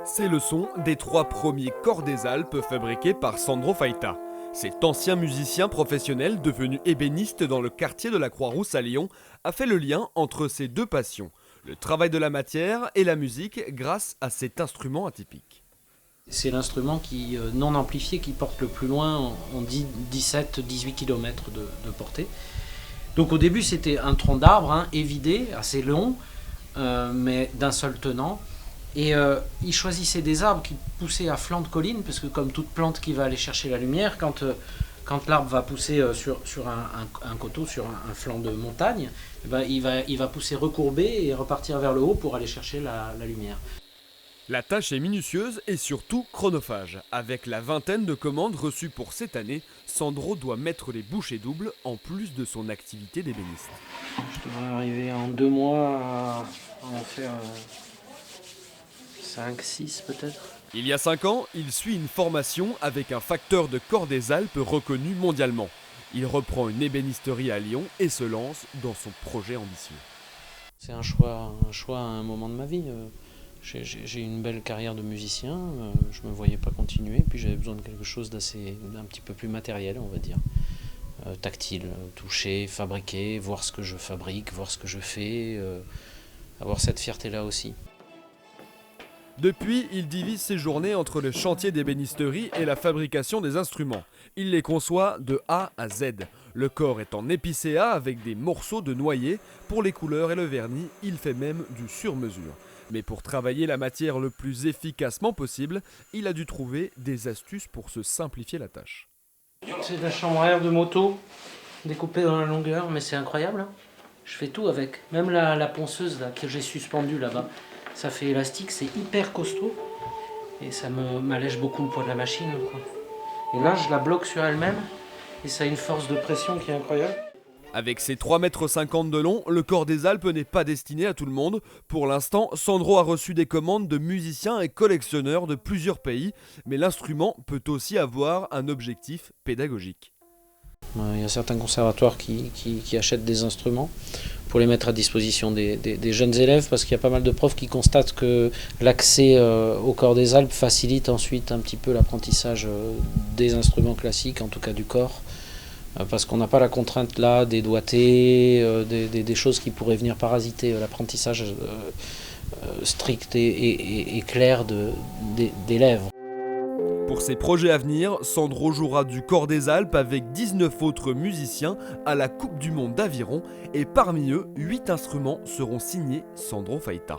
C'est le son des 3 premiers corps des Alpes fabriqués par Sandro Faita. Cet ancien musicien professionnel devenu ébéniste dans le quartier de la Croix-Rousse à Lyon a fait le lien entre ces deux passions, le travail de la matière et la musique grâce à cet instrument atypique. C'est l'instrument qui, non amplifié qui porte le plus loin, on dit 17-18 km de portée. Donc au début c'était un tronc d'arbre évidé, assez long, mais d'un seul tenant. Et il choisissait des arbres qui poussaient à flanc de colline, parce que comme toute plante qui va aller chercher la lumière, quand l'arbre va pousser sur un coteau, sur un flanc de montagne, il va pousser recourbé et repartir vers le haut pour aller chercher la lumière. La tâche est minutieuse et surtout chronophage. Avec la vingtaine de commandes reçues pour cette année, Sandro doit mettre les bouchées doubles en plus de son activité d'ébéniste. Je devrais arriver en 2 mois à en faire 5-6 peut-être. Il y a 5 ans, il suit une formation avec un facteur de corps des Alpes reconnu mondialement. Il reprend une ébénisterie à Lyon et se lance dans son projet ambitieux. C'est un choix à un moment de ma vie. J'ai une belle carrière de musicien, je ne me voyais pas continuer, puis j'avais besoin de quelque chose d'un petit peu plus matériel, on va dire. Tactile, toucher, fabriquer, voir ce que je fabrique, voir ce que je fais, avoir cette fierté-là aussi. Depuis, il divise ses journées entre le chantier d'ébénisterie et la fabrication des instruments. Il les conçoit de A à Z. Le corps est en épicéa avec des morceaux de noyer. Pour les couleurs et le vernis, il fait même du sur-mesure. Mais pour travailler la matière le plus efficacement possible, il a dû trouver des astuces pour se simplifier la tâche. C'est de la chambre à air de moto, découpée dans la longueur, mais c'est incroyable. Je fais tout avec. Même la ponceuse là, que j'ai suspendue là-bas, ça fait élastique, c'est hyper costaud. Et ça m'allège beaucoup le poids de la machine, quoi. Et là, je la bloque sur elle-même, et ça a une force de pression qui est incroyable. Avec ses 3,50 m de long, le corps des Alpes n'est pas destiné à tout le monde. Pour l'instant, Sandro a reçu des commandes de musiciens et collectionneurs de plusieurs pays, mais l'instrument peut aussi avoir un objectif pédagogique. Il y a certains conservatoires qui achètent des instruments pour les mettre à disposition des jeunes élèves, parce qu'il y a pas mal de profs qui constatent que l'accès au corps des Alpes facilite ensuite un petit peu l'apprentissage des instruments classiques, en tout cas du corps. Parce qu'on n'a pas la contrainte là des doigtés, des choses qui pourraient venir parasiter l'apprentissage strict et clair des lèvres. Pour ses projets à venir, Sandro jouera du corps des Alpes avec 19 autres musiciens à la Coupe du Monde d'aviron et parmi eux, 8 instruments seront signés Sandro Faita.